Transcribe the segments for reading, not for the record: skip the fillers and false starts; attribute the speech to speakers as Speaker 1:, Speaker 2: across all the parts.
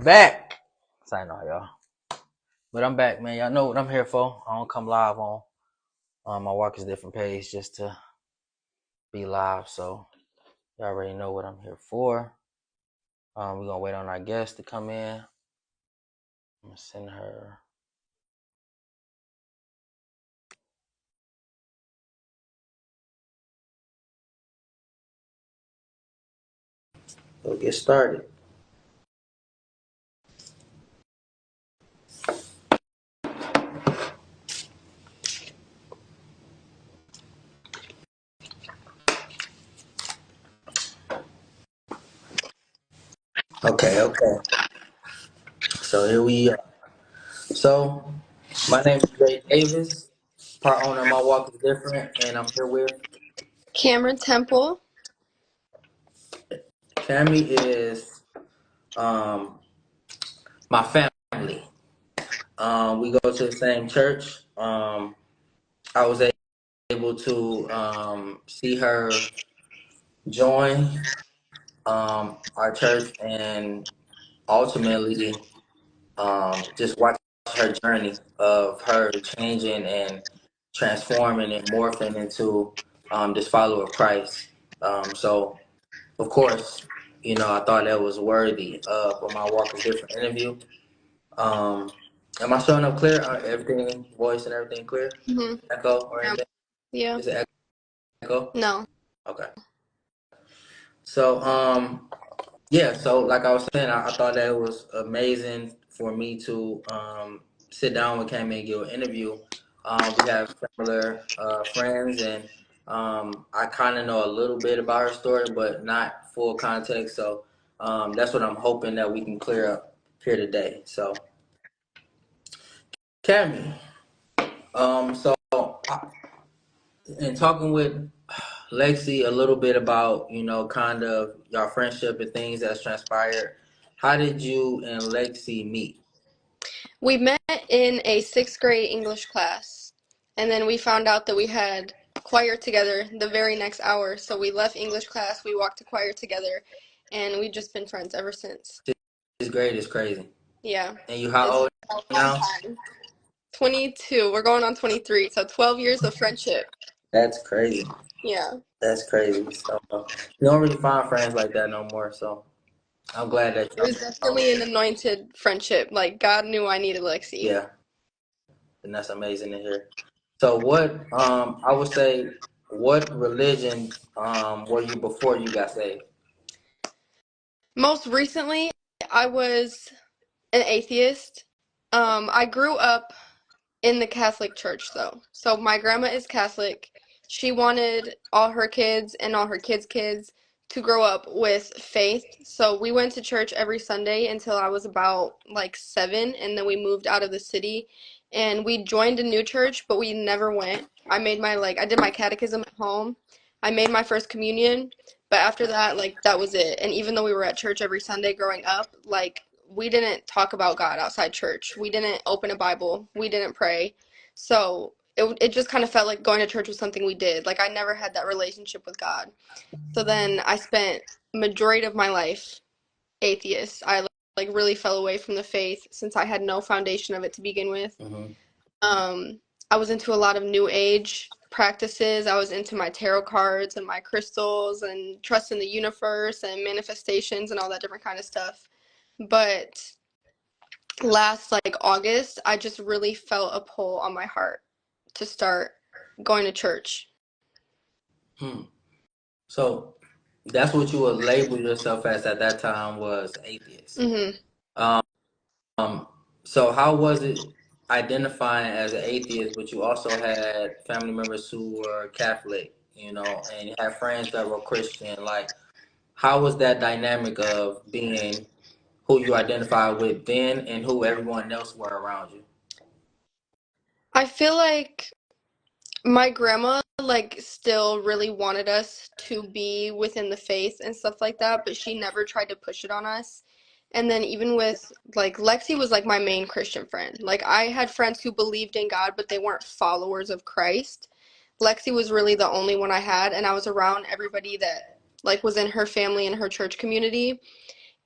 Speaker 1: Back. Sign on, y'all. But I'm back, man. Y'all know what I'm here for. I don't come live on my Walk is Different page just to be live. So y'all already know what I'm here for. We're gonna wait on our guest to come in. I'm gonna send her. We'll get started. Okay. So here we are. So my name is Jay Davis, part owner of My Walk is Different, and I'm here with
Speaker 2: Camryn Temple.
Speaker 1: Cammy is um my family. We go to the same church. I was able to see her join our church and ultimately just watch her journey of her changing and transforming and morphing into this follower of Christ. So, of course, I thought that was worthy of My Walk is Different interview. Am I showing up clear? Everything, voice and everything clear?
Speaker 2: Mm-hmm.
Speaker 1: Echo or anything?
Speaker 2: Yeah.
Speaker 1: Is it echo?
Speaker 2: No.
Speaker 1: Okay. So, yeah, so like I was saying, I thought that it was amazing for me to sit down with Cammy and give an interview. We have similar friends, and I kind of know a little bit about her story, but not full context. So that's what I'm hoping that we can clear up here today. So, Cammy, so in talking with Lexi a little bit about, kind of your friendship and things that's transpired. How did you and Lexi meet?
Speaker 2: We met in a sixth grade English class, and then we found out that we had choir together the very next hour. So we left English class, we walked to choir together, and we've just been friends ever since.
Speaker 1: This grade is crazy.
Speaker 2: Yeah.
Speaker 1: And you how
Speaker 2: It's
Speaker 1: old
Speaker 2: a long
Speaker 1: now?
Speaker 2: time. 22. We're going on 23. So 12 years of friendship.
Speaker 1: That's crazy.
Speaker 2: Yeah.
Speaker 1: That's crazy. So you don't really find friends like that no more. So I'm glad that
Speaker 2: It was
Speaker 1: y'all.
Speaker 2: definitely an anointed friendship. Like, God knew I needed Lexi.
Speaker 1: Yeah, and that's amazing to hear. So what I would say, what religion were you before you got saved?
Speaker 2: Most recently, I was an atheist. I grew up in the Catholic Church, though. So my grandma is Catholic. She wanted all her kids and all her kids' kids to grow up with faith. So we went to church every Sunday until I was about like 7, and then we moved out of the city and we joined a new church, but we never went. I did my catechism at home. I made my first communion, but after that, like that was it. And even though we were at church every Sunday growing up, like we didn't talk about God outside church. We didn't open a Bible. We didn't pray. So it just kind of felt like going to church was something we did. Like I never had that relationship with God. So then I spent majority of my life atheist. I like really fell away from the faith since I had no foundation of it to begin with.
Speaker 1: Mm-hmm.
Speaker 2: Um, I was into a lot of new age practices. I was into my tarot cards and my crystals and trust in the universe and manifestations and all that different kind of stuff. But last like August, I just really felt a pull on my heart to start going to church.
Speaker 1: Hmm. So that's what you would label yourself as at that time was atheist.
Speaker 2: Hmm.
Speaker 1: Um, so how was it identifying as an atheist, but you also had family members who were Catholic, and you had friends that were Christian? Like, how was that dynamic of being who you identified with then and who everyone else were around you?
Speaker 2: I feel like my grandma like still really wanted us to be within the faith and stuff like that, but she never tried to push it on us. And then even with like Lexi was like my main Christian friend. Like I had friends who believed in God, but they weren't followers of Christ. Lexi was really the only one I had, and I was around everybody that like was in her family and her church community.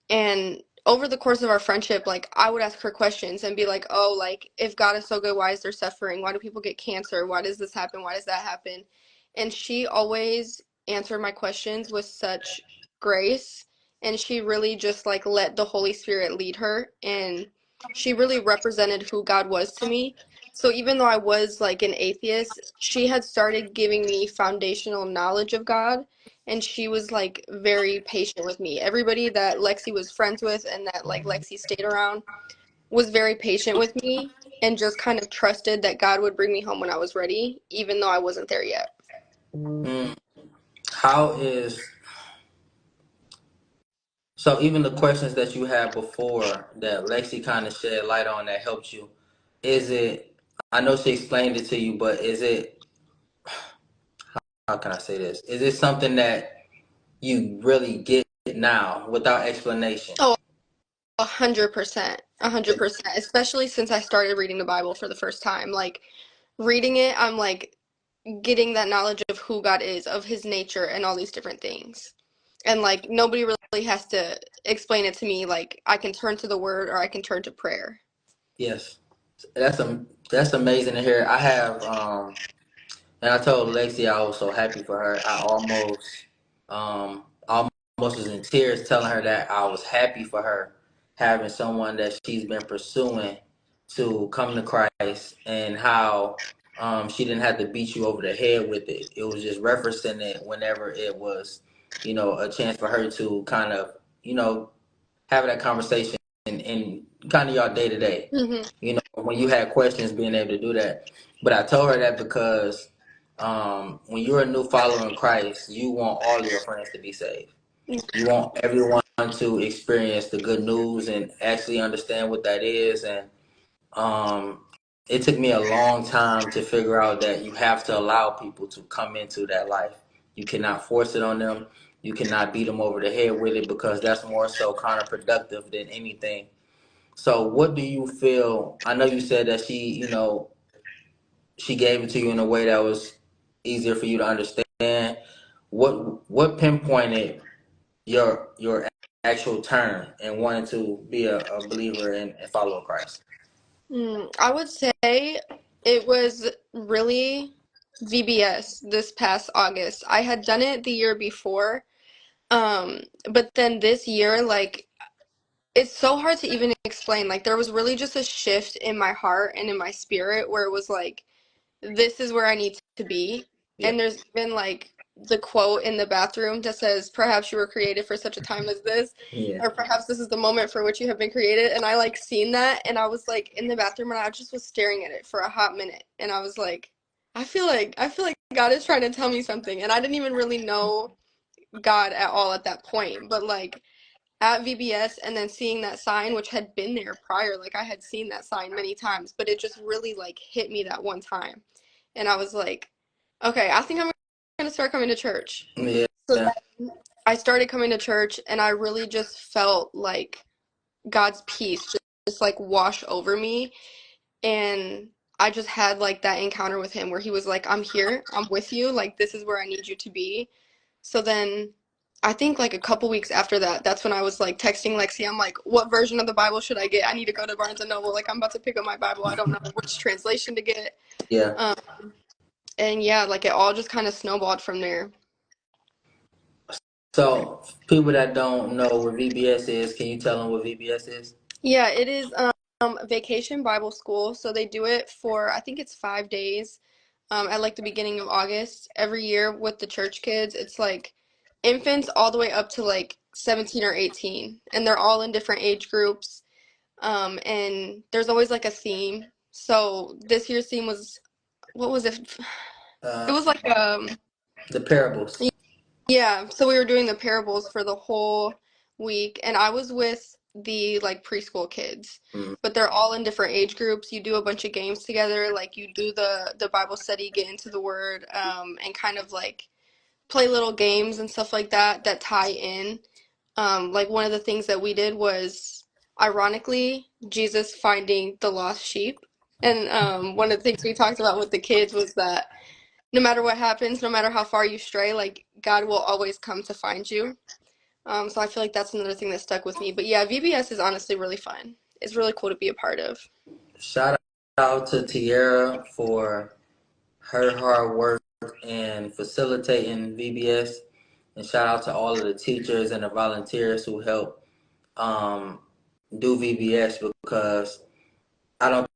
Speaker 2: And over the course of our friendship, like I would ask her questions and be like, "Oh, like if God is so good, why is there suffering? Why do people get cancer? Why does this happen? Why does that happen?" And she always answered my questions with such grace, and she really just like let the Holy Spirit lead her, and she really represented who God was to me. So even though I was like an atheist, she had started giving me foundational knowledge of God, and she was like very patient with me. Everybody that Lexi was friends with and that like Lexi stayed around was very patient with me and just kind of trusted that God would bring me home when I was ready, even though I wasn't there yet.
Speaker 1: Mm, how is so? Even the questions that you had before that Lexi kind of shed light on that helped you. Is it? I know she explained it to you, but is it? How can I say this? Is it something that you really get now without explanation?
Speaker 2: Oh, 100%. 100%. Especially since I started reading the Bible for the first time. Like reading it, I'm like getting that knowledge of who God is, of his nature and all these different things. And like nobody really has to explain it to me. Like I can turn to the word or I can turn to prayer.
Speaker 1: Yes, that's amazing to hear. I have and I told Lexi I was so happy for her. I almost was in tears telling her that I was happy for her having someone that she's been pursuing to come to Christ, and how she didn't have to beat you over the head with it. It was just referencing it whenever it was, a chance for her to kind of, have that conversation in kind of your day to day.
Speaker 2: Hmm.
Speaker 1: When you had questions, being able to do that. But I told her that because when you're a new follower in Christ, you want all of your friends to be saved. You want everyone to experience the good news and actually understand what that is. And um, it took me a long time to figure out that you have to allow people to come into that life. You cannot force it on them. You cannot beat them over the head with it, because that's more so counterproductive than anything. So what do you feel? I know you said that she gave it to you in a way that was easier for you to understand. What pinpointed your actual turn and wanting to be a believer and follow Christ?
Speaker 2: I would say it was really VBS this past August. I had done it the year before, but then this year, like, it's so hard to even explain. Like, there was really just a shift in my heart and in my spirit where it was like, this is where I need to be.
Speaker 1: Yeah,
Speaker 2: And there's been like the quote in the bathroom that says, "Perhaps you were created for such a time as this,"
Speaker 1: yeah,
Speaker 2: or perhaps this is the moment for which you have been created. And I like seen that, and I was like in the bathroom, and I just was staring at it for a hot minute, and I was like, I feel like God is trying to tell me something, and I didn't even really know God at all at that point, but like at VBS and then seeing that sign, which had been there prior, like I had seen that sign many times, but it just really like hit me that one time. And I was like, okay, I think I'm gonna start coming to church.
Speaker 1: yeah,
Speaker 2: So then I started coming to church, and I really just felt like God's peace just like wash over me. And I just had like that encounter with him where he was like, "I'm here, I'm with you, like this is where I need you to be." So then I think like a couple weeks after that, that's when I was like texting Lexi. I'm like, "What version of the Bible should I get? I need to go to Barnes and Noble. Like I'm about to pick up my Bible. I don't know which translation to get."
Speaker 1: yeah.
Speaker 2: Um, and yeah, like it all just kind of snowballed from there.
Speaker 1: So people that don't know what VBS is, can you tell them what VBS is?
Speaker 2: Yeah, it is Vacation Bible School. So they do it for I think it's 5 days at like the beginning of August every year with the church kids. It's like infants all the way up to like 17 or 18, and they're all in different age groups. And there's always like a theme. So this year's theme was, what was it? It
Speaker 1: Uh,
Speaker 2: was like
Speaker 1: the parables.
Speaker 2: yeah, so we were doing the parables for the whole week, and I was with the like preschool kids,
Speaker 1: Mm,
Speaker 2: but they're all in different age groups. You do a bunch of games together, like you do the Bible study, get into the Word, and kind of like play little games and stuff like that that tie in. Like one of the things that we did was, ironically, Jesus finding the lost sheep. And one of the things we talked about with the kids was that no matter what happens, no matter how far you stray, like God will always come to find you. So I feel like that's another thing that stuck with me. But yeah, VBS is honestly really fun. It's really cool to be a part of.
Speaker 1: Shout out to Tierra for her hard work in facilitating VBS, and shout out to all of the teachers and the volunteers who help um, do VBS, because I don't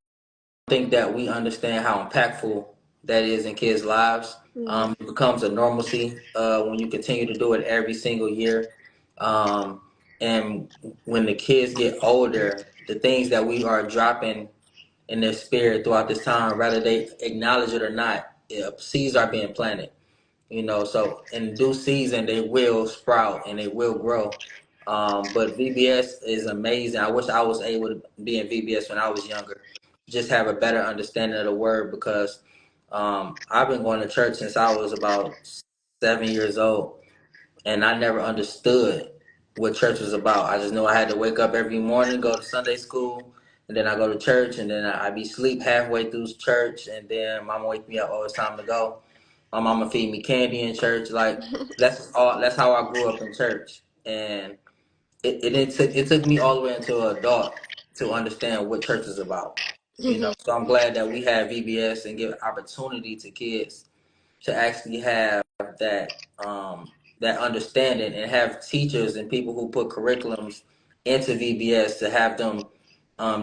Speaker 1: think that we understand how impactful that is in kids' lives.
Speaker 2: Mm-hmm.
Speaker 1: It becomes a normalcy when you continue to do it every single year. Um, and when the kids get older, the things that we are dropping in their spirit throughout this time, whether they acknowledge it or not, seeds are being planted. So in due season they will sprout and they will grow. But VBS is amazing. I wish I was able to be in VBS when I was younger, just have a better understanding of the word, because I've been going to church since I was about 7 years old, and I never understood what church was about. I just knew I had to wake up every morning, go to Sunday school, and then I go to church, and then I'd be asleep halfway through church, and then mama wake me up, oh, it's time to go. My mama feed me candy in church. Like, that's all. That's how I grew up in church, and it took me all the way into an adult to understand what church is about.
Speaker 2: Mm-hmm.
Speaker 1: So I'm glad that we have VBS and give opportunity to kids to actually have that understanding, and have teachers and people who put curriculums into VBS to have them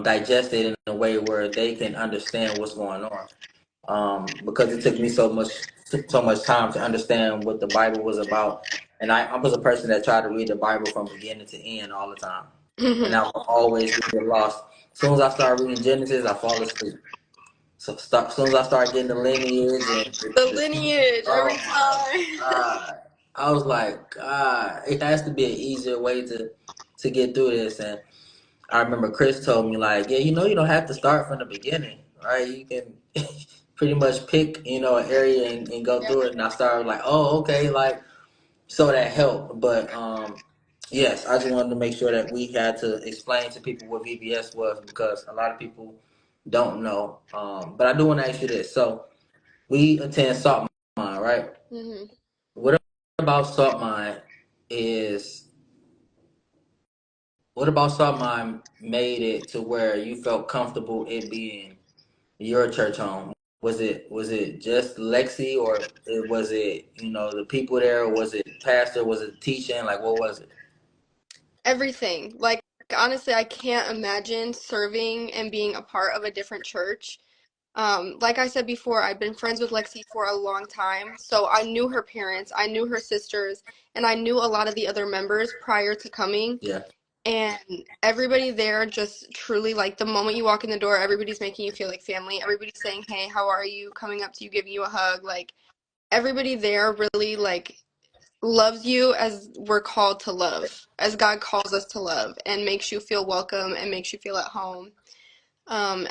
Speaker 1: digest it in a way where they can understand what's going on. Because it took me so much time to understand what the Bible was about, and I was a person that tried to read the Bible from beginning to end all the time, and
Speaker 2: Mm-hmm.
Speaker 1: I would always get lost. As soon as I start reading Genesis, I fall asleep. As soon as I start getting the lineage and
Speaker 2: The
Speaker 1: the
Speaker 2: lineage every
Speaker 1: oh my
Speaker 2: time.
Speaker 1: God, I was like, God, it has to be an easier way to get through this. And I remember Chris told me, like, yeah, you don't have to start from the beginning, right? You can pretty much pick, an area and go
Speaker 2: Yep.
Speaker 1: through it. And I started like, oh, okay, like, so that helped. But yes, I just wanted to make sure that we had to explain to people what VBS was, because a lot of people don't know. But I do want to ask you this. So we attend Salt Mine, right?
Speaker 2: Mm-hmm.
Speaker 1: What about Salt Mine is what about Salt Mine made it to where you felt comfortable it being your church home? Was it just Lexi, or was it the people there? Or was it pastor? Was it teaching? Like, what was it?
Speaker 2: Everything. Like, honestly, I can't imagine serving and being a part of a different church. Like I said before, I've been friends with Lexi for a long time, so I knew her parents, I knew her sisters, and I knew a lot of the other members prior to coming.
Speaker 1: Yeah,
Speaker 2: And everybody there just truly, like, the moment you walk in the door, everybody's making you feel like family. Everybody's saying, "Hey, how are you?" Coming up to you, giving you a hug. Like, everybody there really, like, loves you as we're called to love, as God calls us to love, and makes you feel welcome and makes you feel at home. And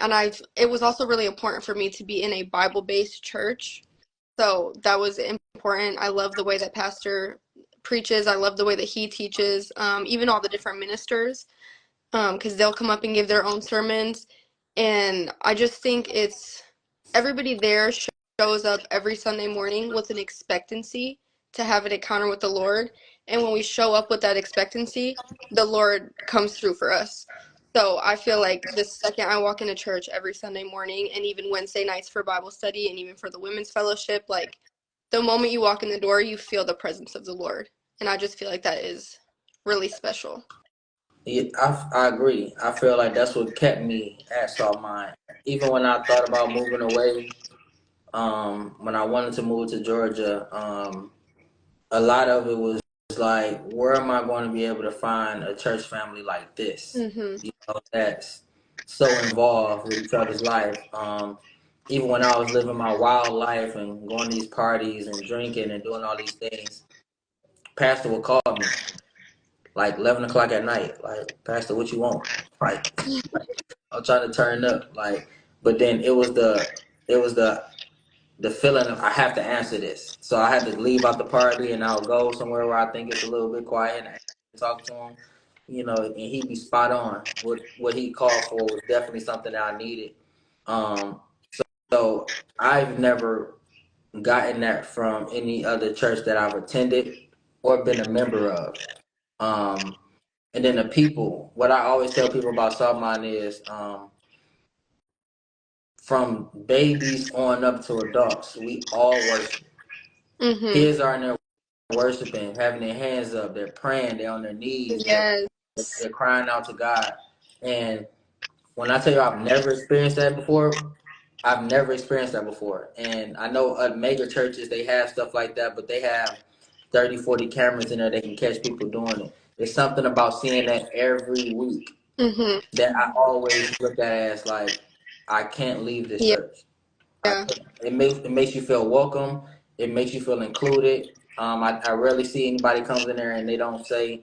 Speaker 2: it was also really important for me to be in a Bible-based church. So that was important. I love the way that Pastor preaches. I love the way that he teaches, even all the different ministers, because they'll come up and give their own sermons. And I just think everybody there shows up every Sunday morning with an expectancy to have an encounter with the Lord. And when we show up with that expectancy, the Lord comes through for us. So I feel like the second I walk into church every Sunday morning, and even Wednesday nights for Bible study, and even for the women's fellowship, like, the moment you walk in the door, you feel the presence of the Lord. And I just feel like that is really special.
Speaker 1: yeah, I agree. I feel like that's what kept me at Salt Mine, even when I thought about moving away. When I wanted to move to Georgia, a lot of it was like, where am I going to be able to find a church family like this?
Speaker 2: Mm-hmm.
Speaker 1: That's so involved with each other's life. Even when I was living my wild life and going to these parties and drinking and doing all these things, Pastor would call me like 11 o'clock at night, like, Pastor, what you want? Like, I'm trying to turn up, like, but then it was the feeling of, I have to answer this. So I had to leave out the party and I'll go somewhere where I think it's a little bit quiet and talk to him, and he'd be spot on. What he called for was definitely something that I needed. Um, so I've never gotten that from any other church that I've attended or been a member of. And then the people. What I always tell people about Saltmine is, from babies on up to adults, we all worship.
Speaker 2: Mhm.
Speaker 1: Kids are in there worshiping, having their hands up, they're praying, they're on their knees,
Speaker 2: Yes.
Speaker 1: they're crying out to God. And when I tell you I've never experienced that before, I've never experienced that before. And I know at major churches, they have stuff like that, but they have 30, 40 cameras in there that can catch people doing it. It's something about seeing that every week
Speaker 2: Mhm.
Speaker 1: that I always look at as like, I can't leave this
Speaker 2: Yeah.
Speaker 1: church. It makes you feel welcome. It makes you feel included. I rarely see anybody comes in there and they don't say,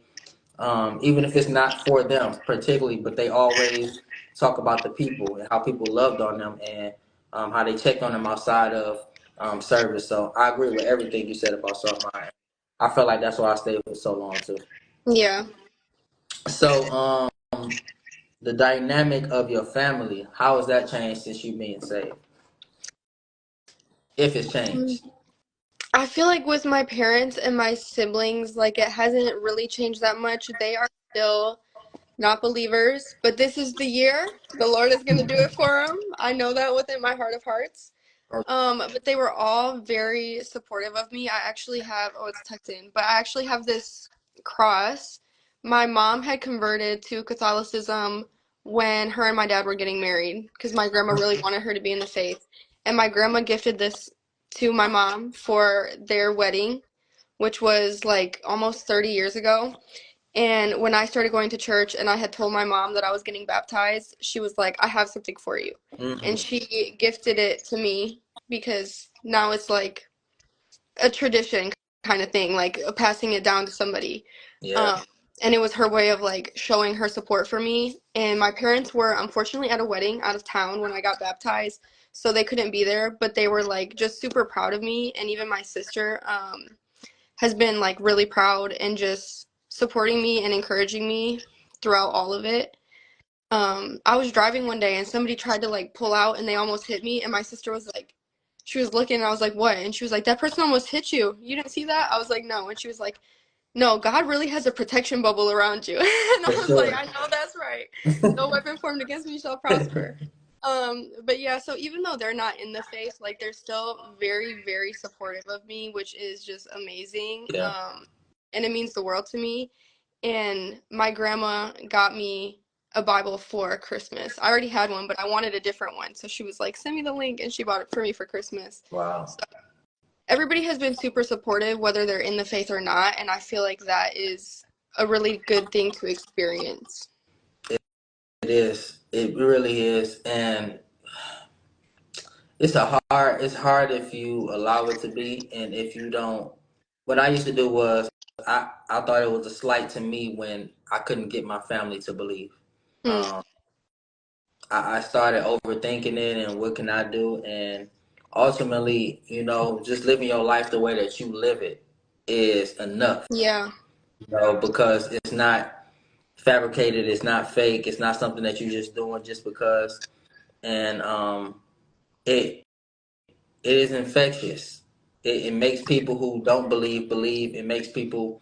Speaker 1: even if it's not for them particularly, but they always talk about the people and how people loved on them, and how they checked on them outside of service. So I agree with everything you said about Soft Mind. I feel like that's why I stayed for so long too.
Speaker 2: Yeah.
Speaker 1: So the dynamic of your family, how has that changed since you being saved? If it's
Speaker 2: Mm.
Speaker 1: changed.
Speaker 2: I feel like with my parents and my siblings, like it hasn't really changed that much. They are still not believers, but this is the year the Lord is going to do it for them. I know that within my heart of hearts. But they were all very supportive of me. I actually have, oh, it's tucked in, but I actually have this cross. My mom had converted to Catholicism when her and my dad were getting married because my grandma really wanted her to be in the faith. And my grandma gifted this to my mom for their wedding, which was like almost 30 years ago. And when I started going to church and I had told my mom that I was getting baptized, she was like, I have something for you. And
Speaker 1: Mm-hmm.
Speaker 2: she gifted it to me because now it's like a tradition kind of thing, like passing it down to somebody.
Speaker 1: Yeah.
Speaker 2: Um, and it was her way of like showing her support for me. And my parents were unfortunately at a wedding out of town when I got baptized, so they couldn't be there, but they were like just super proud of me. And even my sister, has been like really proud and just supporting me and encouraging me throughout all of it. I was driving one day and somebody tried to like pull out and they almost hit me, and my sister was like, she was looking and I was like, what? And she was like, that person almost hit you. You didn't see that? I was like, no. And she was like, no, God really has a protection bubble around you. And
Speaker 1: For
Speaker 2: I was like,
Speaker 1: sure.
Speaker 2: I know that's right. No weapon formed against me shall prosper. But yeah, so even though they're not in the faith, like they're still very, very supportive of me, which is just amazing.
Speaker 1: Yeah.
Speaker 2: And it means the world to me. And my grandma got me a Bible for Christmas. I already had one, but I wanted a different one. So she was like, send me the link, and she bought it for me for Christmas.
Speaker 1: Wow.
Speaker 2: So everybody has been super supportive, whether they're in the faith or not. And I feel like that is a really good thing to experience.
Speaker 1: It is. It really is. And it's hard if you allow it to be, and if you don't. What I used to do was, I thought it was a slight to me when I couldn't get my family to believe.
Speaker 2: Mm,
Speaker 1: Um, I started overthinking it and what can I do, and ultimately, just living your life the way that you live it is enough.
Speaker 2: yeah.
Speaker 1: Because it's not fabricated, it's not fake, it's not something that you're just doing just because. And it it is infectious. It makes people who don't believe believe. It makes people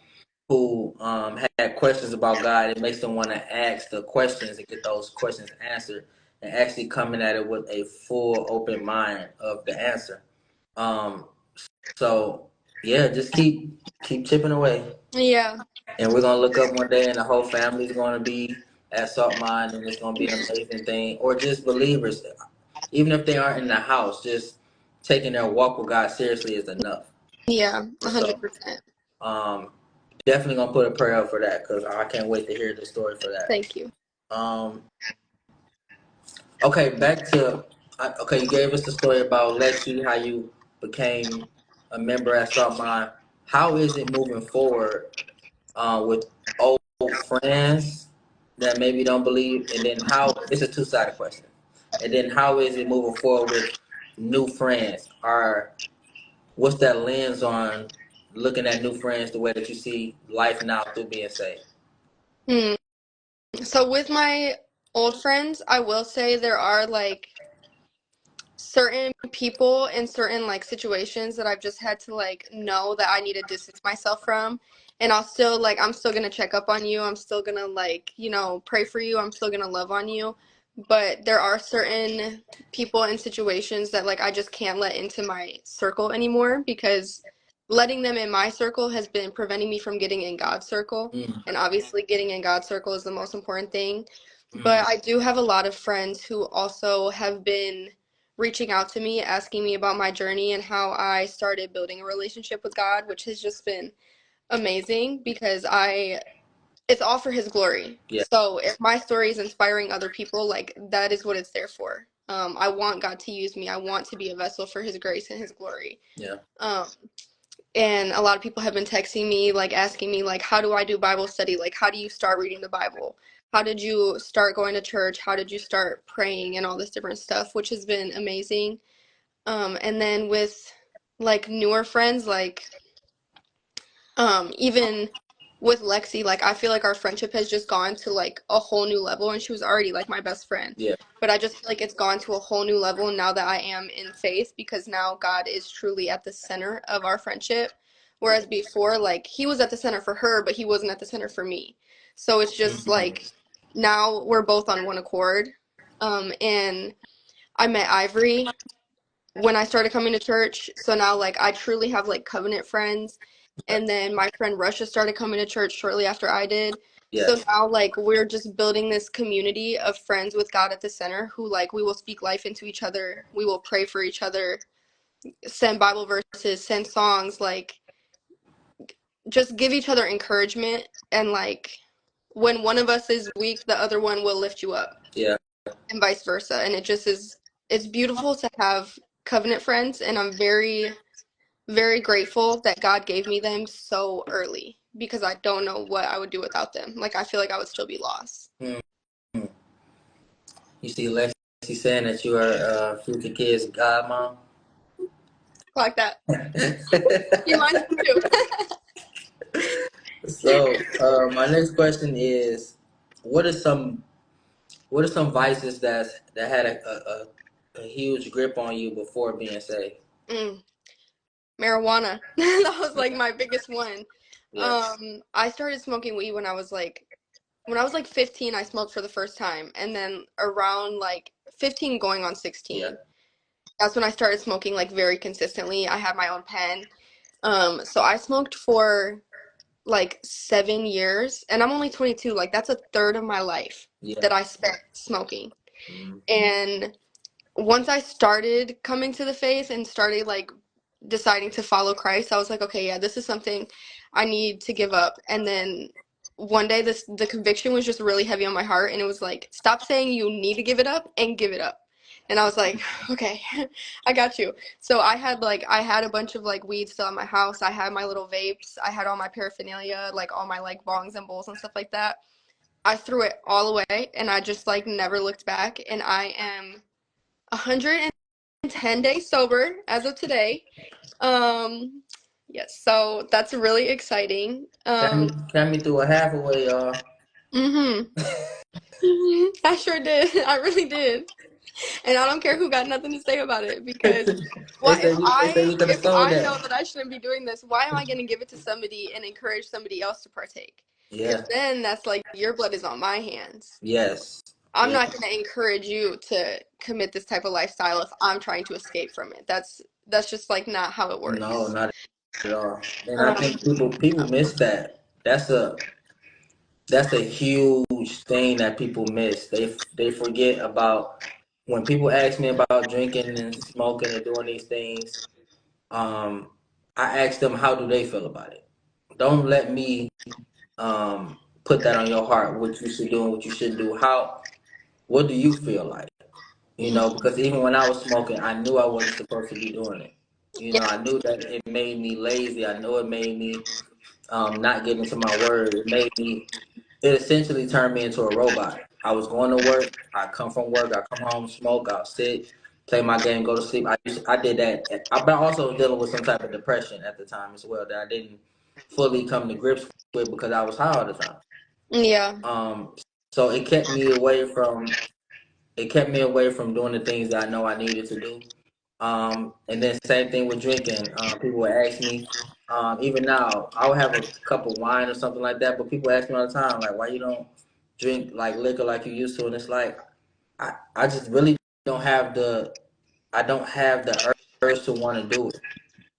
Speaker 1: who had questions about God. It makes them want to ask the questions and get those questions answered, and actually coming at it with a full open mind of the answer. Um, so yeah, just keep chipping away,
Speaker 2: Yeah.
Speaker 1: and we're gonna look up one day, and the whole family's gonna be at Salt Mine, and it's gonna be an amazing thing. Or just believers, even if they aren't in the house, just taking their walk with God seriously is enough.
Speaker 2: Yeah.
Speaker 1: So
Speaker 2: 100%.
Speaker 1: um, definitely gonna put a prayer up for that because I can't wait to hear the story for that.
Speaker 2: Thank you.
Speaker 1: Um, okay, okay. You gave us the story about Lexi, how you became a member at Salt Mine. How is it moving forward with old friends that maybe don't believe, and then how? It's a two-sided question. And then how is it moving forward with new friends? What's that lens on looking at new friends the way that you see life now through being saved?
Speaker 2: Hmm. So with my old friends, I will say there are like certain people in certain like situations that I've just had to like know that I need to distance myself from. and I'll still like I'm still gonna check up on you. I'm still gonna like, you know, pray for you. I'm still gonna love on you. But there are certain people and situations that like I just can't let into my circle anymore because letting them in my circle has been preventing me from getting in God's circle.
Speaker 1: Mm,
Speaker 2: And obviously getting in God's circle is the most important thing. But
Speaker 1: mm,
Speaker 2: I do have a lot of friends who also have been reaching out to me, asking me about my journey and how I started building a relationship with God, which has just been amazing because I it's all for his glory.
Speaker 1: yeah,
Speaker 2: So if my story is inspiring other people, like that is what it's there for. I want God to use me. I want to be a vessel for his grace and his glory.
Speaker 1: yeah,
Speaker 2: Um, and a lot of people have been texting me, like asking me, like, how do I do Bible study? Like, how do you start reading the Bible? How did you start going to church? How did you start praying and all this different stuff, which has been amazing. And then with like newer friends, like even with Lexi, like I feel like our friendship has just gone to like a whole new level, and she was already like my best friend.
Speaker 1: yeah,
Speaker 2: But I just feel like it's gone to a whole new level now that I am in faith because now God is truly at the center of our friendship. Whereas before, like he was at the center for her, but he wasn't at the center for me. So it's just
Speaker 1: mm,
Speaker 2: like now we're both on one accord. And I met Ivory when I started coming to church. So now like I truly have like covenant friends. And then my friend Russia started coming to church shortly after I did. So
Speaker 1: yes,
Speaker 2: now like we're just building this community of friends with God at the center who like we will speak life into each other. We will pray for each other, send Bible verses, send songs, like just give each other encouragement and like when one of us is weak, the other one will lift you up
Speaker 1: yeah.
Speaker 2: and vice versa. And it just is it's beautiful to have covenant friends and I'm very grateful that God gave me them so early because I don't know what I would do without them. Like I feel like I would still be lost.
Speaker 1: Mm, mm. You see Lexi saying that you are future kid's godmom.
Speaker 2: Like that. You mind too.
Speaker 1: So, my next question is, what are some vices that had a huge grip on you before being saved?
Speaker 2: Mm, marijuana. That was like my biggest one.
Speaker 1: Yeah,
Speaker 2: I started smoking weed when I was like 15, I smoked for the first time, and then around like 15 going on
Speaker 1: yeah,
Speaker 2: 16, that's when I started smoking like very consistently. I had my own pen. So I smoked for like 7 years, and I'm only 22. Like that's a third of my life
Speaker 1: yeah.
Speaker 2: that I spent smoking.
Speaker 1: Mm,
Speaker 2: And once I started coming to the faith and started like deciding to follow Christ, I was like, okay, yeah, this is something I need to give up. And then one day the conviction was just really heavy on my heart and it was like, stop saying you need to give it up and give it up. And I was like, okay, I got you. So I had a bunch of like weed still at my house. I had my little vapes. I had all my paraphernalia, like all my like bongs and bowls and stuff like that. I threw it all away and I just like never looked back and I am 110 days sober as of today. Um, yes, so that's really exciting.
Speaker 1: Got me through a half away, y'all.
Speaker 2: Mm-hmm. I sure did. I really did. And I don't care who got nothing to say about it because
Speaker 1: They
Speaker 2: why
Speaker 1: say you could have
Speaker 2: if
Speaker 1: sold
Speaker 2: I know
Speaker 1: that.
Speaker 2: that I shouldn't be doing this, why am I going to give it to somebody and encourage somebody else to partake? Because
Speaker 1: Yeah.
Speaker 2: then that's like your blood is on my hands.
Speaker 1: Yes.
Speaker 2: I'm
Speaker 1: Yeah.
Speaker 2: not going to encourage you to commit this type of lifestyle if I'm trying to escape from it. That's just like not how it
Speaker 1: No,
Speaker 2: works.
Speaker 1: not at all. And I
Speaker 2: Um,
Speaker 1: think people miss that. That's a huge thing that people miss. They forget about when people ask me about drinking and smoking and doing these things. Um, I ask them how do they feel about it. Don't let me put that on your heart. What you should do and what you shouldn't do. What do you feel like? Because even when I was smoking, I knew I wasn't supposed to be doing it.
Speaker 2: yeah,
Speaker 1: I knew that it made me lazy. I know it made me not get into my word. It essentially turned me into a robot. I was going to work. I come from work. I come home, smoke. I'll sit, play my game, go to sleep. I did that. But I also was dealing with some type of depression at the time as well that I didn't fully come to grips with because I was high all the time.
Speaker 2: yeah,
Speaker 1: Um, so it kept me away from doing the things that I know I needed to do. And then same thing with drinking. People would ask me, Even now, I'll have a cup of wine or something like that. But people ask me all the time, like, why you don't drink like liquor like you used to? And it's like, I just really don't have the I don't have the urge to want to do it.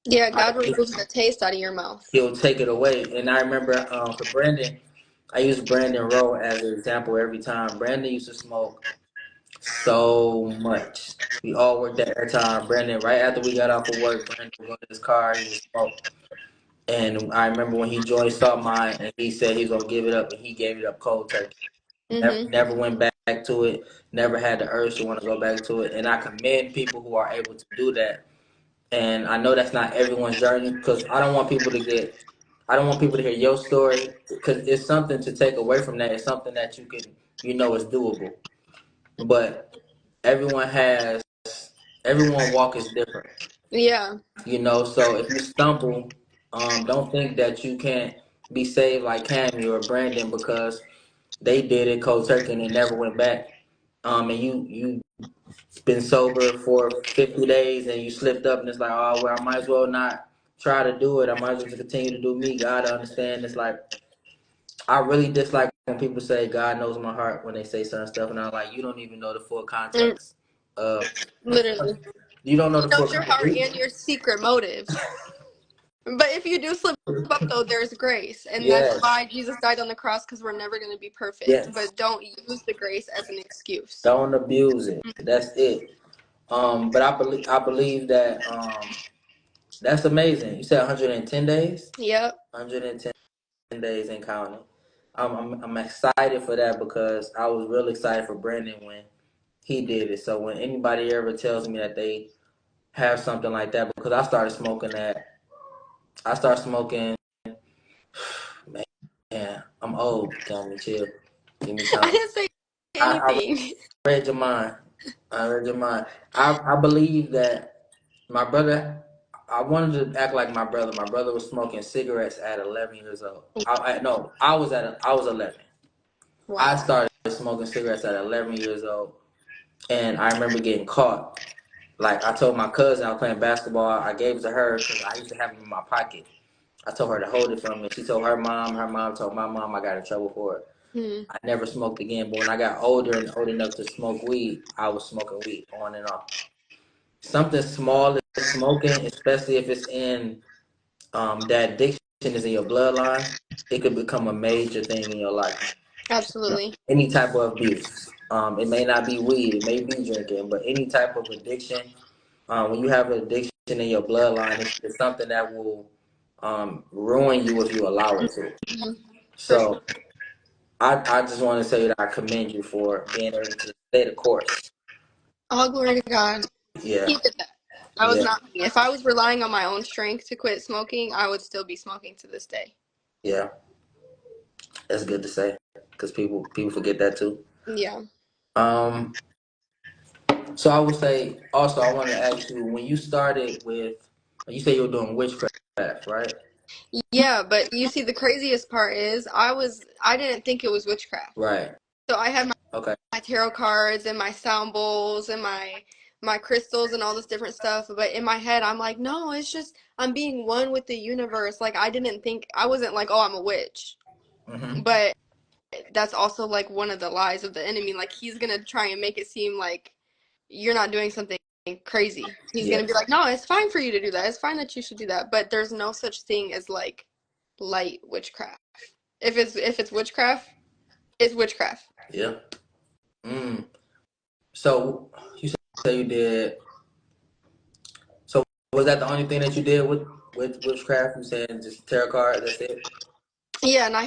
Speaker 2: Yeah,
Speaker 1: Like,
Speaker 2: God removes the taste out of your mouth.
Speaker 1: he'll take it away. And I remember for Brandon, I use Brandon Rowe as an example every time. Brandon used to smoke so much. We all worked at airtime. Brandon, right after we got off of work, Brandon would go to his car, he would smoke. And I remember when he joined Salt Mine and he said he was gonna give it up, and he gave it up cold turkey.
Speaker 2: Hmm.
Speaker 1: Never went back to it. Never had the urge to want to go back to it. And I commend people who are able to do that. And I know that's not everyone's journey because I don't want people to hear your story because it's something to take away from that. It's something that is doable. But everyone has, everyone walk is different,
Speaker 2: Yeah.
Speaker 1: So if you stumble, don't think that you can't be saved like Cammy or Brandon because they did it cold turkey and they never went back. And you been sober for 50 days and you slipped up and it's like, oh, well, I might as well not try to do it. I might as well just continue to do me. God understand. It's like, I really dislike when people say God knows my heart when they say certain stuff. And I'm like, you don't even know the full
Speaker 2: Mm,
Speaker 1: context of,
Speaker 2: literally.
Speaker 1: you don't know
Speaker 2: He
Speaker 1: the full
Speaker 2: knows your heart
Speaker 1: context.
Speaker 2: and your secret motives. But if you do slip up, though, there's grace. And that's
Speaker 1: Yes,
Speaker 2: why Jesus died on the cross, because we're never going to be perfect.
Speaker 1: yes.
Speaker 2: But don't use the grace as an excuse.
Speaker 1: Don't abuse it. That's it. But I believe that that's amazing. You said 110 days?
Speaker 2: Yep.
Speaker 1: 110 days and counting. I'm excited for that because I was real excited for Brandon when he did it. So when anybody ever tells me that they have something like that, because I started smoking, man, I'm old. Tell me, chill. Give me
Speaker 2: I
Speaker 1: time.
Speaker 2: didn't say
Speaker 1: I
Speaker 2: anything.
Speaker 1: read your mind. I read your mind. I believe that my brother, I wanted to act like my brother. My brother was smoking cigarettes at 11 years old. No, I was 11. I
Speaker 2: Wow.
Speaker 1: started smoking cigarettes at 11 years old, and I remember getting caught. Like I told my cousin, I was playing basketball. I gave it to her because I used to have them in my pocket. I told her to hold it from me. She told her mom. Her mom told my mom. I got in trouble for it.
Speaker 2: Hmm.
Speaker 1: I never smoked again. But when I got older and old enough to smoke weed, I was smoking weed on and off. Something small is smoking, especially if it's in that addiction is in your bloodline. It could become a major thing in your life.
Speaker 2: Absolutely.
Speaker 1: Any type of abuse. It may not be weed, it may be drinking, but any type of addiction. When you have an addiction in your bloodline, it's something that will ruin you if you allow it to.
Speaker 2: Hmm. For sure.
Speaker 1: So I just want to say that I commend you for being able to stay the course.
Speaker 2: All glory to God.
Speaker 1: Yeah,
Speaker 2: He did that. That was
Speaker 1: yeah,
Speaker 2: not me. If I was relying on my own strength to quit smoking, I would still be smoking to this day.
Speaker 1: yeah. That's good to say because people forget that too.
Speaker 2: Yeah.
Speaker 1: Um, so I would say also I want to ask you when you started with you say you were doing witchcraft, right?
Speaker 2: Yeah, but you see, the craziest part is I didn't think it was witchcraft.
Speaker 1: Right.
Speaker 2: So I had
Speaker 1: Okay.
Speaker 2: my tarot cards and my sound bowls and my crystals and all this different stuff, but in my head I'm like, no, it's just I'm being one with the universe. Like I wasn't like, oh, I'm a witch.
Speaker 1: Mm-hmm.
Speaker 2: But that's also like one of the lies of the enemy. Like he's gonna try and make it seem like you're not doing something crazy. He's gonna be
Speaker 1: Yes.
Speaker 2: like, no, it's fine for you to do that. It's fine that you should do that. But there's no such thing as like light witchcraft. If it's witchcraft, it's witchcraft.
Speaker 1: Yeah. Mm. So you say you did. So was that the only thing that you did with witchcraft? You saying just tarot card? That's it.
Speaker 2: Yeah, and I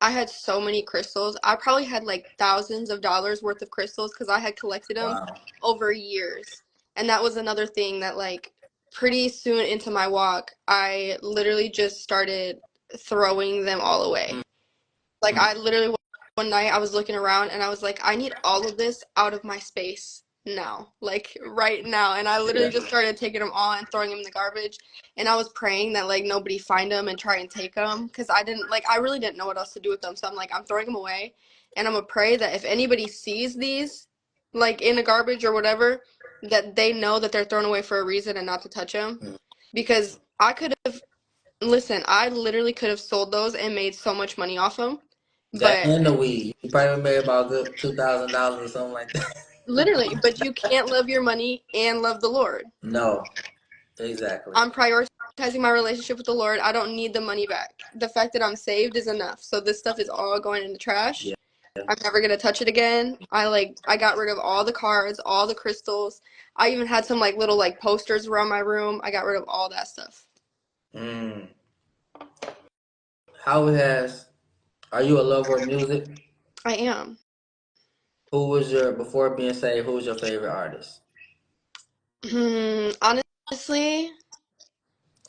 Speaker 2: had so many crystals. I probably had like thousands of dollars worth of crystals because I had collected them
Speaker 1: Wow.
Speaker 2: over years. And that was another thing that like pretty soon into my walk, I literally just started throwing them all away. Like I literally one night I was looking around and I was like, I need all of this out of my space now, like right now. And I literally
Speaker 1: Yeah.
Speaker 2: just started taking them all and throwing them in the garbage. And I was praying that like nobody find them and try and take them because I really didn't know what else to do with them. So I'm like, I'm throwing them away, and I'm gonna pray that if anybody sees these, like in the garbage or whatever, that they know that they're thrown away for a reason and not to touch them,
Speaker 1: Mm.
Speaker 2: because I could have Listen, I literally could have sold those and made so much money off them,
Speaker 1: That
Speaker 2: but
Speaker 1: and the weed. You probably made about good $2,000 or something like that.
Speaker 2: literally, but you can't love your money and love the Lord.
Speaker 1: No, exactly.
Speaker 2: I'm prioritizing my relationship with the Lord. I don't need the money back. The fact that I'm saved is enough. So this stuff is all going in the trash.
Speaker 1: Yeah.
Speaker 2: I'm never gonna touch it again. I got rid of all the cards, all the crystals. I even had some like little like posters around my room. I got rid of all that stuff.
Speaker 1: Mm. How has Are you a lover of music?
Speaker 2: I am.
Speaker 1: Before being saved, who was your favorite artist?
Speaker 2: Honestly,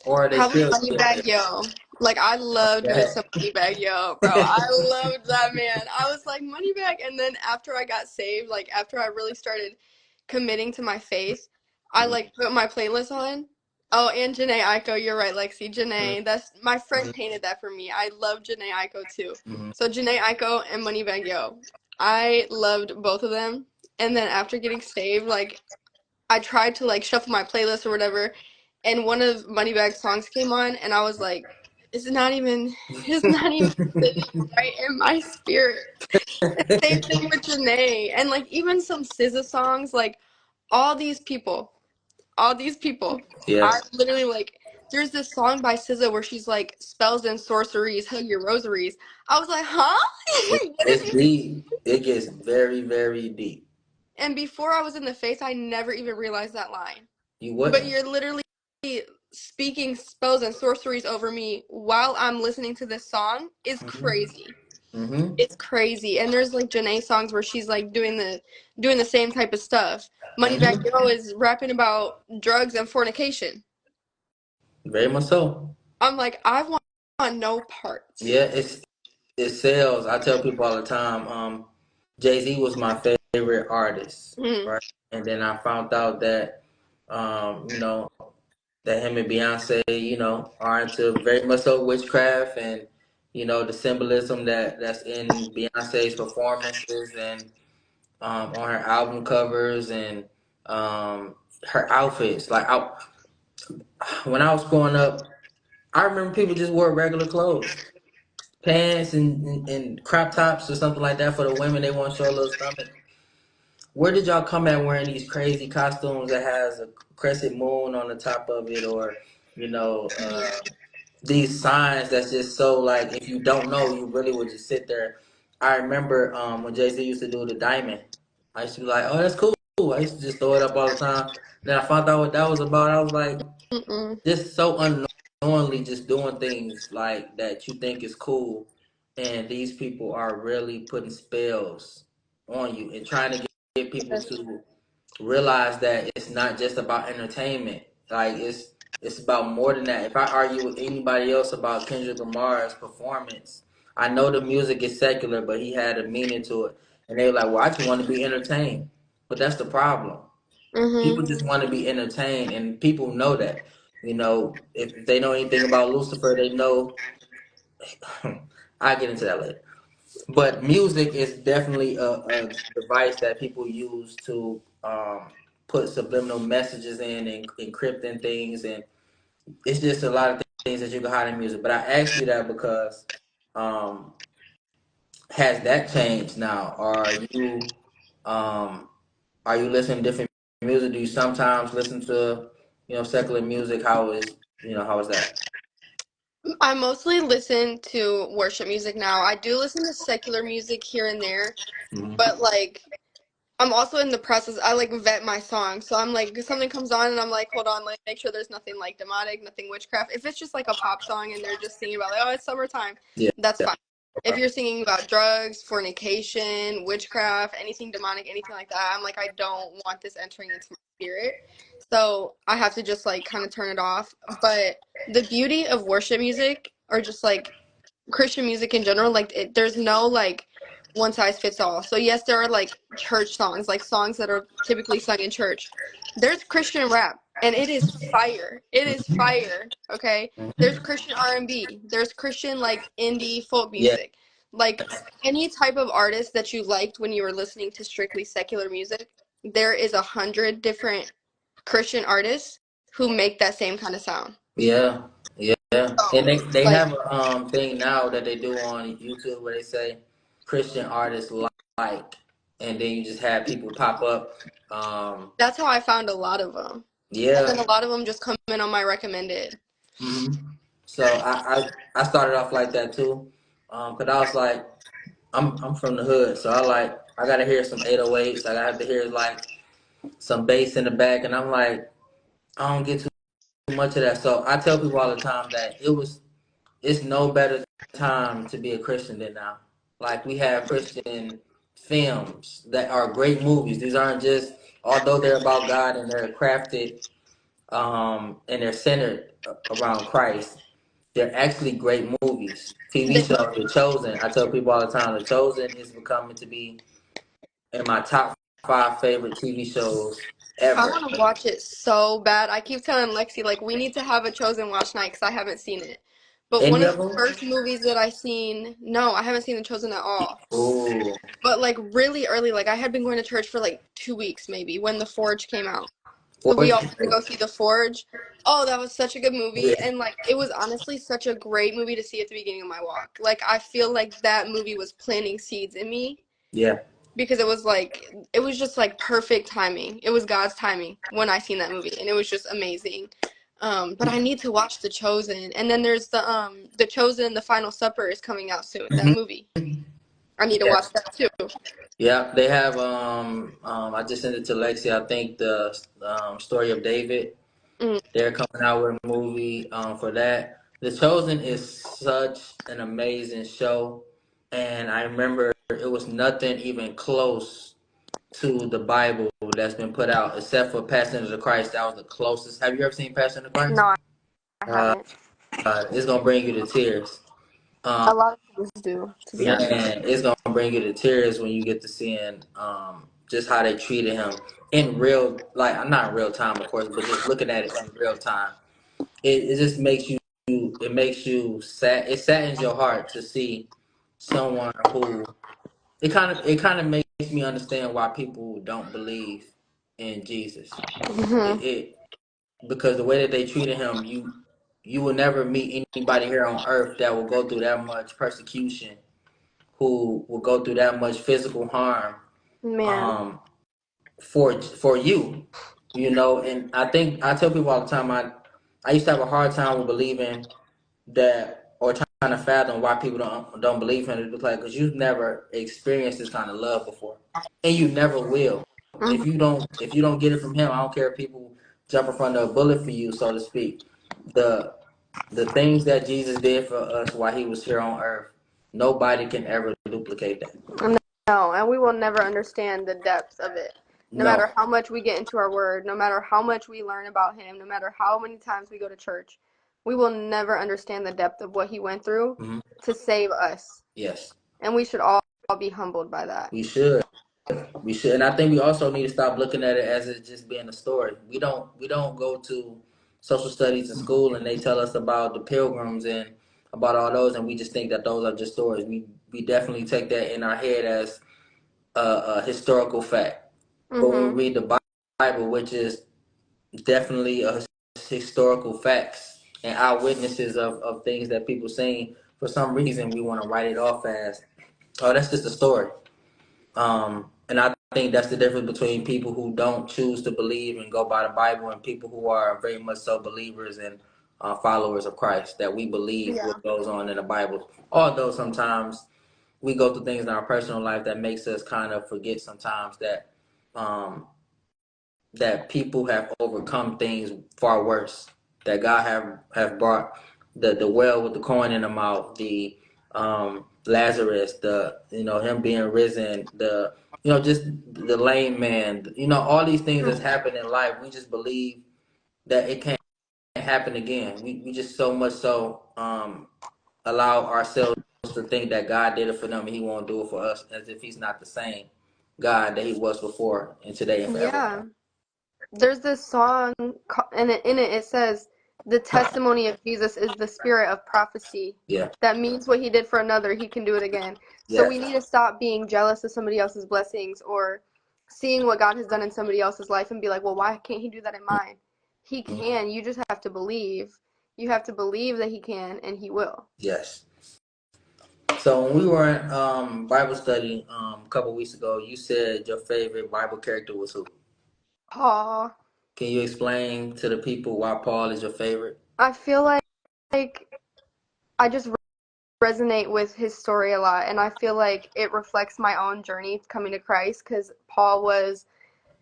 Speaker 1: Or are they
Speaker 2: probably
Speaker 1: still your
Speaker 2: Moneybag
Speaker 1: favorite?
Speaker 2: Yo. Like I loved me
Speaker 1: Okay.
Speaker 2: some Moneybag Yo, bro. I loved that man. I was like Moneybag, and then after I got saved, like after I really started committing to my faith, I
Speaker 1: Mhm,
Speaker 2: like put my playlist on. Oh, and Janae Aiko, you're right, Lexi.
Speaker 1: mhm,
Speaker 2: Janae, that's my friend
Speaker 1: mhm,
Speaker 2: painted that for me. I love Janae Aiko too.
Speaker 1: mhm.
Speaker 2: So Janae Aiko and Moneybag Yo. I loved both of them. And then after getting saved, like I tried to like shuffle my playlist or whatever, and one of Moneybag's songs came on, and I was like, it's not even sitting right in my spirit. Same thing with Janae, and like even some SZA songs, like all these people, all these people.
Speaker 1: Yeah,
Speaker 2: I literally like. There's this song by SZA where she's like, spells and sorceries, hug your rosaries. I was like, huh? What is
Speaker 1: it's deep. It gets very, very deep.
Speaker 2: And before I was in the faith, I never even realized that line.
Speaker 1: You
Speaker 2: But
Speaker 1: wouldn't.
Speaker 2: you're literally speaking spells and sorceries over me while I'm listening to this song is
Speaker 1: Hmm.
Speaker 2: crazy.
Speaker 1: Hmm.
Speaker 2: It's crazy. And there's like Janae songs where she's like doing the same type of stuff. Moneybag
Speaker 1: Hmm.
Speaker 2: Yo is rapping about drugs and fornication.
Speaker 1: Very much so.
Speaker 2: I'm like, I want no parts.
Speaker 1: Yeah, it sells. I tell people all the time. Jay-Z was my favorite artist,
Speaker 2: Mm,
Speaker 1: right? And then I found out that, um, you know, that him and Beyonce, are into very much so witchcraft and, the symbolism that's in Beyonce's performances and on her album covers and her outfits. When I was growing up, I remember people just wore regular clothes, pants and crop tops or something like that for the women. They want to show a little stomach. Where did y'all come at wearing these crazy costumes that has a crescent moon on the top of it, or you know,
Speaker 2: yeah.
Speaker 1: these signs that's just so like if you don't know, you really would just sit there. I remember when Jay Z used to do the diamond. I used to be like, oh, that's cool. I used to just throw it up all the time. Then I found out what that was about. I was like,
Speaker 2: Mm-mm.
Speaker 1: just so unknowingly just doing things like that you think is cool, and these people are really putting spells on you and trying to get people
Speaker 2: Yes.
Speaker 1: to realize that it's not just about entertainment. Like it's about more than that. If I argue with anybody else about Kendrick Lamar's performance, I know the music is secular, but he had a meaning to it, and they were like, "Well, I just want to be entertained," but that's the problem.
Speaker 2: Mm-hmm.
Speaker 1: People just want to be entertained, and people know that. If they know anything about Lucifer, they know. I get into that later. But music is definitely a device that people use to put subliminal messages in and encrypting things, and it's just a lot of things that you can hide in music. But I asked you that because um, has that changed now? Um, are you listening to different music? Do you sometimes listen to secular music? How is that?
Speaker 2: I mostly listen to worship music now. I do listen to secular music here and there,
Speaker 1: Hmm.
Speaker 2: but like I'm also in the process. I like vet my songs, so I'm like something comes on and I'm like, hold on, like make sure there's nothing like demonic, nothing witchcraft. If it's just like a pop song and they're just singing about like, oh, it's summertime,
Speaker 1: Yeah.
Speaker 2: that's fine. If you're singing about drugs, fornication, witchcraft, anything demonic, anything like that, I'm like, I don't want this entering into my spirit. So I have to just like kind of turn it off. But the beauty of worship music or just like Christian music in general, like there's no like one size fits all. So yes, there are like church songs, like songs that are typically sung in church. There's Christian rap, and it is fire. It is
Speaker 1: Hmm.
Speaker 2: fire. Okay, there's
Speaker 1: Hmm.
Speaker 2: Christian R&B. There's Christian like indie folk
Speaker 1: Yeah.
Speaker 2: music. Like any type of artist that you liked when you were listening to strictly secular music, there is 100 different Christian artists who make that same kind of sound.
Speaker 1: Yeah. Yeah. Yeah, and
Speaker 2: So
Speaker 1: they
Speaker 2: like
Speaker 1: have a thing now that they do on YouTube where they say Christian artists like, and then you just have people pop up.
Speaker 2: that's how I found a lot of them, and
Speaker 1: Yeah.
Speaker 2: then a lot of them just come in on my recommended.
Speaker 1: hmm So I started off like that too, cause I was like, I'm from the hood, so I gotta hear some 808s. I gotta have to hear like some bass in the back, and I'm like, I don't get too much of that. So I tell people all the time that it's no better time to be a Christian than now. Like we have Christian films that are great movies. These aren't just, although they're about God and they're crafted, and they're centered around Christ. They're actually great movies. TV
Speaker 2: They,
Speaker 1: shows, The Chosen. I tell people all the time, The Chosen is becoming to be in my top 5 favorite TV shows
Speaker 2: I
Speaker 1: ever.
Speaker 2: want to watch it so bad. I keep telling Lexi like we need to have a Chosen watch night because I haven't seen it. But one
Speaker 1: Any
Speaker 2: of
Speaker 1: of
Speaker 2: the
Speaker 1: them?
Speaker 2: first movies that I seen, no, I haven't seen The Chosen at all.
Speaker 1: Ooh,
Speaker 2: But like really early, like I had been going to church for like 2 weeks maybe when The Forge came out. So we
Speaker 1: Forge.
Speaker 2: all went to go see The Forge. Oh, that was such a good movie.
Speaker 1: Yeah,
Speaker 2: And like it was honestly such a great movie to see at the beginning of my walk. Like I feel like that movie was planting seeds in me
Speaker 1: yeah.
Speaker 2: because it was just like perfect timing. It was God's timing when I seen that movie and it was just amazing. But I need to watch The Chosen. And then there's The Chosen, The Final Supper is coming out soon, that
Speaker 1: hmm
Speaker 2: movie. I need to
Speaker 1: Yeah,
Speaker 2: watch that too.
Speaker 1: yeah. They have. I just sent it to Lexi. I think the story of David.
Speaker 2: Mm,
Speaker 1: They're coming out with a movie for that. The Chosen is such an amazing show, and I remember it was nothing even close to the Bible that's been put out, except for Passion of the Christ. That was the closest. Have you ever seen Passion of the Christ?
Speaker 2: no, I
Speaker 1: Uh,
Speaker 2: haven't.
Speaker 1: it's gonna bring you to tears.
Speaker 2: A lot of things do, to be honest.
Speaker 1: Man, it's gonna bring you to tears when you get to seeing just how they treated him in real, like not in real time, of course, but just looking at it in real time. It just makes you, it makes you sad. It saddens your heart to see someone who, it kind of makes me understand why people don't believe in Jesus.
Speaker 2: Hmm.
Speaker 1: It because the way that they treated him, you will never meet anybody here on earth that will go through that much persecution, who will go through that much physical harm,
Speaker 2: Man.
Speaker 1: um, for you, And I think I tell people all the time, I used to have a hard time with believing that, or trying to fathom why people don't believe him. It's like, because you've never experienced this kind of love before, and you never will.
Speaker 2: Hmm.
Speaker 1: If you don't get it from him, I don't care if people jump in front of a bullet for you, so to speak. The the things that Jesus did for us while he was here on earth, nobody can ever duplicate that.
Speaker 2: No, and we will never understand the depth of it. No
Speaker 1: No.
Speaker 2: matter how much we get into our word, no matter how much we learn about him, no matter how many times we go to church, we will never understand the depth of what he went through
Speaker 1: hmm
Speaker 2: to save us.
Speaker 1: Yes,
Speaker 2: And we should all be humbled by that.
Speaker 1: we should. We should, and I think we also need to stop looking at it as it just being a story. We don't go to social studies in school and they tell us about the pilgrims and about all those, and we just think that those are just stories. We definitely take that in our head as a historical fact. But when we
Speaker 2: Hmm.
Speaker 1: read the Bible, which is definitely a historical facts and eyewitnesses of things that people seen, for some reason we want to write it off as, oh, that's just a story. And I think that's the difference between people who don't choose to believe and go by the Bible and people who are very much so believers and followers of Christ, that we believe
Speaker 2: Yeah.
Speaker 1: what goes on in the Bible. Although sometimes we go through things in our personal life that makes us kind of forget sometimes um, that people have overcome things far worse. That God have brought the well with the coin in the mouth, the Lazarus, the him being risen, the just the lame man, all these things that's happened in life. We just believe that it can't happen again. We just so much so allow ourselves to think that God did it for them and He won't do it for us, as if He's not the same God that He was before and today and
Speaker 2: Yeah.
Speaker 1: forevermore.
Speaker 2: There's this song, and in it says, "The testimony of Jesus is the spirit of prophecy."
Speaker 1: Yeah.
Speaker 2: That means what he did for another, he can do it again. So we
Speaker 1: Yes.
Speaker 2: need to stop being jealous of somebody else's blessings or seeing what God has done in somebody else's life and be like, well, why can't he do that in mine? He can. You just have to believe. You have to believe that he can, and he will.
Speaker 1: Yes. So when we were in Bible study a couple weeks ago, you said your favorite Bible character was who?
Speaker 2: Paul.
Speaker 1: Can you explain to the people why Paul is your favorite?
Speaker 2: I feel like I just resonate with his story a lot, and I feel like it reflects my own journey coming to Christ, because Paul was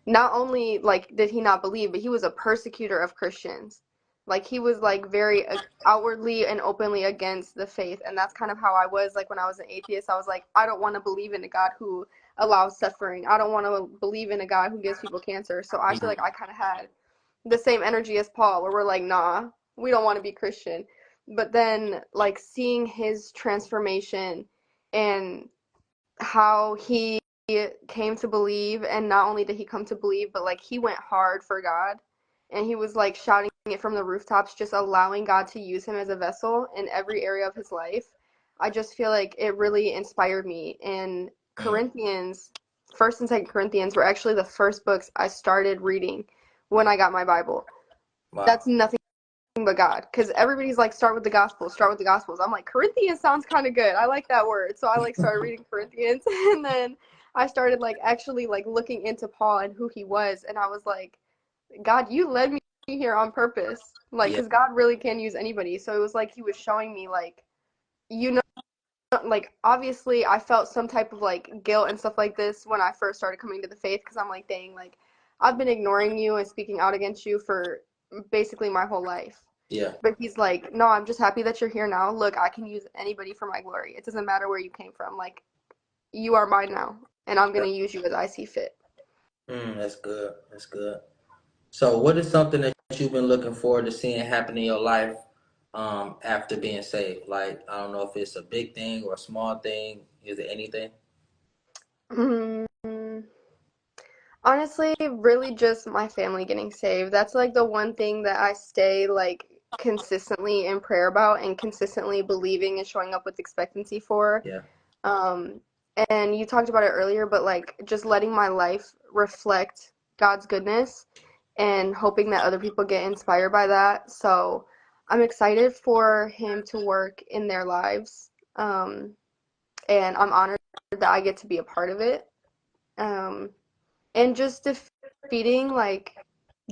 Speaker 2: not only like did he not believe, but he was a persecutor of Christians. Like he was like very outwardly and openly against the faith, and that's kind of how I was like when I was an atheist. I was like, I don't want to believe in a God who allows suffering. I don't want to believe in a God who gives people cancer. So I feel like I kind of had the same energy as Paul, where we're like, nah, we don't want to be Christian. But then like seeing his transformation and how he came to believe, and not only did he come to believe, but like he went hard for God, and he was like shouting it from the rooftops, just allowing God to use him as a vessel in every area of his life. I just feel like it really inspired me. And Corinthians, First and Second Corinthians, were actually the first books I started reading when I got my Bible.
Speaker 1: Wow.
Speaker 2: That's nothing but God, because everybody's like, start with the Gospels, start with the Gospels. I'm like, Corinthians sounds kind of good. I like that word. So I like started reading Corinthians, and then I started like actually like looking into Paul and who he was, and I was like, God, you led me here on purpose, like,
Speaker 1: Yeah.
Speaker 2: because God really can use anybody. So it was like he was showing me like, you know, like obviously I felt some type of like guilt and stuff like this when I first started coming to the faith, because I'm like, dang, like I've been ignoring you and speaking out against you for basically my whole life.
Speaker 1: Yeah.
Speaker 2: But he's like, no, I'm just happy that you're here now. Look, I can use anybody for my glory. It doesn't matter where you came from. Like, you are mine now, and I'm going to use you as I see fit.
Speaker 1: That's good. That's good. So what is something that you've been looking forward to seeing happen in your life after being saved? Like, I don't know if it's a big thing or a small thing. Is it anything?
Speaker 2: Mm, honestly, really just my family getting saved. That's like the one thing that I stay like consistently in prayer about, and consistently believing and showing up with expectancy for.
Speaker 1: Yeah.
Speaker 2: Um, and you talked about it earlier, but like just letting my life reflect God's goodness and hoping that other people get inspired by that. So I'm excited for him to work in their lives. And I'm honored that I get to be a part of it. Um, and just defeating like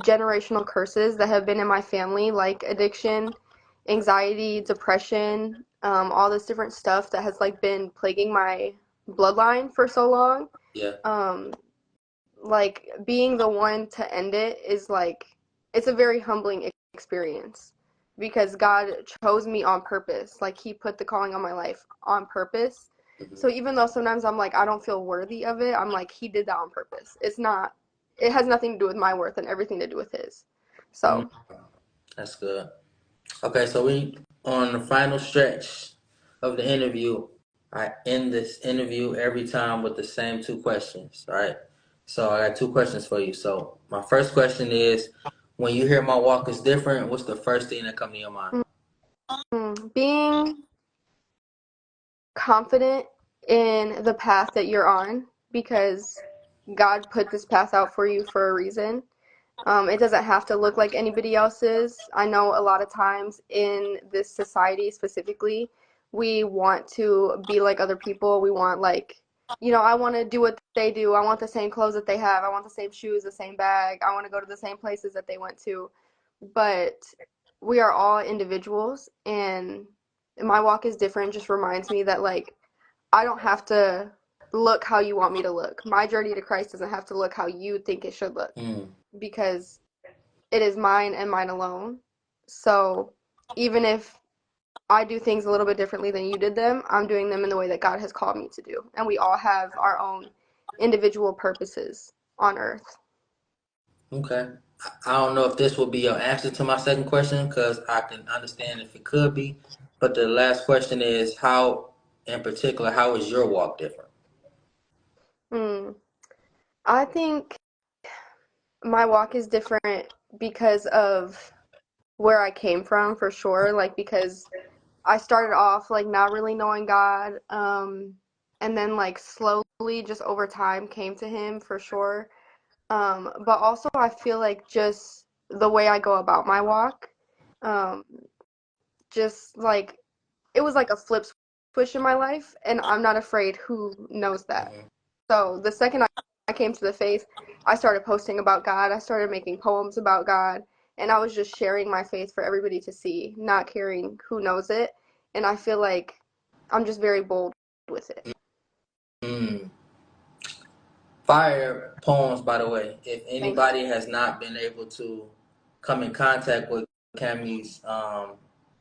Speaker 2: generational curses that have been in my family, like addiction, anxiety, depression, all this different stuff that has like been plaguing my bloodline for so long.
Speaker 1: Yeah.
Speaker 2: Um, like being the one to end it is like, it's a very humbling experience, because God chose me on purpose. Like he put the calling on my life on purpose. So even though sometimes I'm like, I don't feel worthy of it, I'm like, he did that on purpose. It has nothing to do with my worth and everything to do with his. So
Speaker 1: That's good. Okay, so we on the final stretch of the interview. I end this interview every time with the same two questions. All right. So I got two questions for you. So my first question is, when you hear my walk is different, what's the first thing that comes to your mind?
Speaker 2: being confident in the path that you're on, because God put this path out for you for a reason. It doesn't have to look like anybody else's. I know a lot of times in this society specifically, we want to be like other people. We want like, I want to do what they do. I want the same clothes that they have. I want the same shoes, the same bag. I want to go to the same places that they went to. But we are all individuals, and my walk is different just reminds me that like I don't have to look how you want me to look. My journey to Christ doesn't have to look how you think it should look, because it is mine and mine alone. So even if I do things a little bit differently than you did them, I'm doing them in the way that God has called me to do. And we all have our own individual purposes on earth.
Speaker 1: Okay. I don't know if this will be your answer to my second question, because I can understand if it could be. But the last question is, how, in particular, how is your walk different?
Speaker 2: Hmm. I think my walk is different because of where I came from, for sure. Like, because I started off like not really knowing God, and then like slowly, just over time, came to Him, for sure. But also I feel like just the way I go about my walk, um, just like it was like a flip switch in my life, and I'm not afraid who knows that.
Speaker 1: Mm-hmm.
Speaker 2: So the second I came to the faith, I started posting about God. I started making poems about God, and I was just sharing my faith for everybody to see, not caring who knows it. And I feel like I'm just very bold with it.
Speaker 1: Mm. Fire poems, by the way. If
Speaker 2: Thank you.
Speaker 1: anybody has not been able to come in contact with Cammy's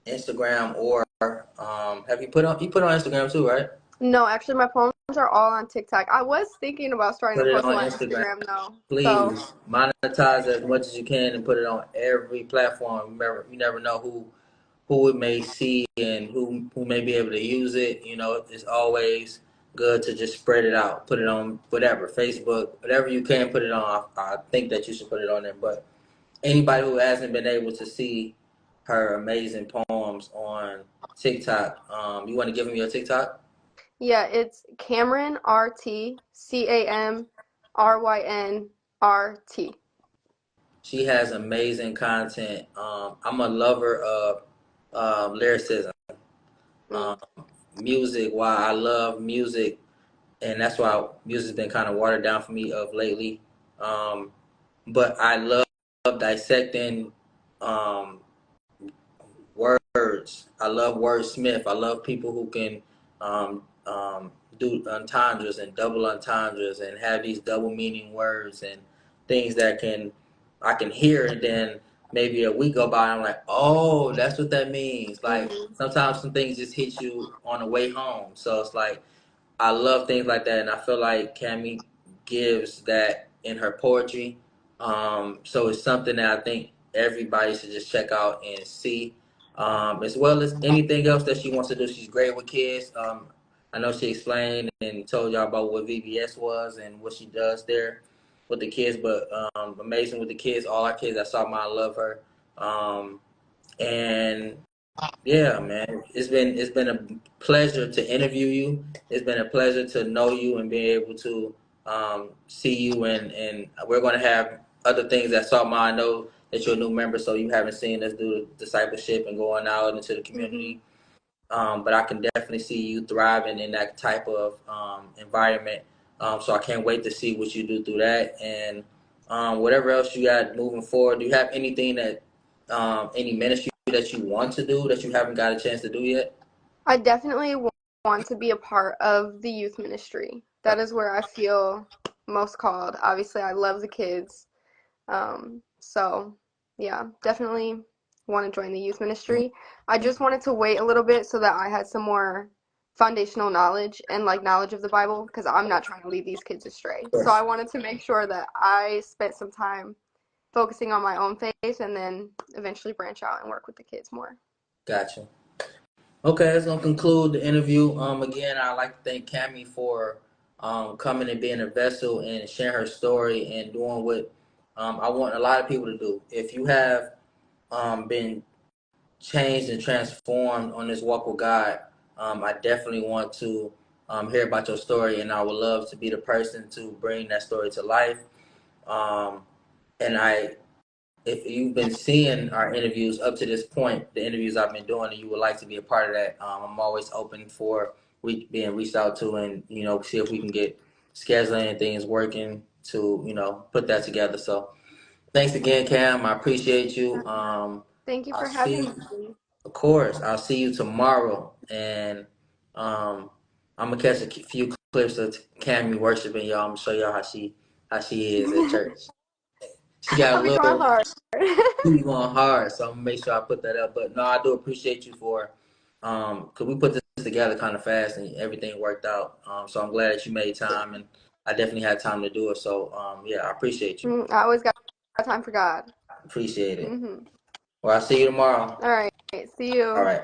Speaker 1: Instagram, or have you put on Instagram too, right?
Speaker 2: No, actually, my poems are all on TikTok. I was thinking about starting to
Speaker 1: Put it
Speaker 2: post them
Speaker 1: on
Speaker 2: on
Speaker 1: Instagram.
Speaker 2: Instagram though. So
Speaker 1: Please monetize as much as you can and put it on every platform. Remember, you never know who it may see and who may be able to use it. You know, it's always good to just spread it out. Put it on whatever, Facebook, whatever you can put it on. I think that you should put it on there. But anybody who hasn't been able to see her amazing poems on TikTok, you want to give them your TikTok?
Speaker 2: yeah, it's Camryn RT CAMRYNRT.
Speaker 1: She has amazing content. I'm a lover of lyricism, um,
Speaker 2: Mm.
Speaker 1: music. Why I love music, and that's why music's been kind of watered down for me of lately. Um, but I love dissecting um, words. I love wordsmith. I love people who can um, do entendres and double entendres and have these double meaning words and things that I can hear, and then maybe a week go by and I'm like, oh, that's what that means. Like
Speaker 2: Mhm.
Speaker 1: sometimes some things just hit you on the way home. So it's like I love things like that, and I feel like Cammy gives that in her poetry. So it's something that I think everybody should just check out and see, as well as anything else that she wants to do. She's great with kids. I know she explained and told y'all about what VBS was and what she does there with the kids, but amazing with the kids. All our kids, I saw mine love her. And yeah, man, it's been a pleasure to interview you. It's been a pleasure to know you and be able to see you, and we're going to have other things that saw my. I know that you're a new member, so you haven't seen us do discipleship and going out into the community.
Speaker 2: Mhm.
Speaker 1: But I can definitely see you thriving in that type of environment. So I can't wait to see what you do through that, and whatever else you got moving forward. Do you have anything that any ministry that you want to do that you haven't got a chance to do yet?
Speaker 2: I definitely want to be a part of the youth ministry. That is where I feel most called. Obviously, I love the kids. So yeah, definitely want to join the youth ministry. I just wanted to wait a little bit so that I had some more foundational knowledge and like knowledge of the Bible because I'm not trying to lead these kids astray. So I wanted to make sure that I spent some time focusing on my own faith and then eventually branch out and work with the kids more.
Speaker 1: Gotcha. Okay, that's gonna conclude the interview. Again, I'd like to thank Cammie for coming and being a vessel and sharing her story and doing what I want a lot of people to do. If you have been changed and transformed on this walk with God, I definitely want to hear about your story, and I would love to be the person to bring that story to life. Um, and if you've been seeing our interviews up to this point, the interviews I've been doing, and you would like to be a part of that, I'm always open for being reached out to, and see if we can get scheduling and things working to put that together. So thanks again, Cam. I appreciate you.
Speaker 2: Thank you
Speaker 1: I'll
Speaker 2: for
Speaker 1: see.
Speaker 2: having me.
Speaker 1: Of course, I'll see you tomorrow, and um, I'm gonna catch a few clips of Cammy worshiping y'all. I'm gonna show y'all how she is at church. She got a
Speaker 2: I'll be going
Speaker 1: little.
Speaker 2: hard.
Speaker 1: She's going hard, so I'm gonna make sure I put that up. But no, I do appreciate you for, cause we put this together kind of fast and everything worked out. So I'm glad that you made time, and I definitely had time to do it. So yeah, I appreciate you.
Speaker 2: I always got time for God.
Speaker 1: Appreciate it.
Speaker 2: Hmm.
Speaker 1: Well, I'll see you tomorrow.
Speaker 2: All right. See
Speaker 1: All
Speaker 2: you.
Speaker 1: right.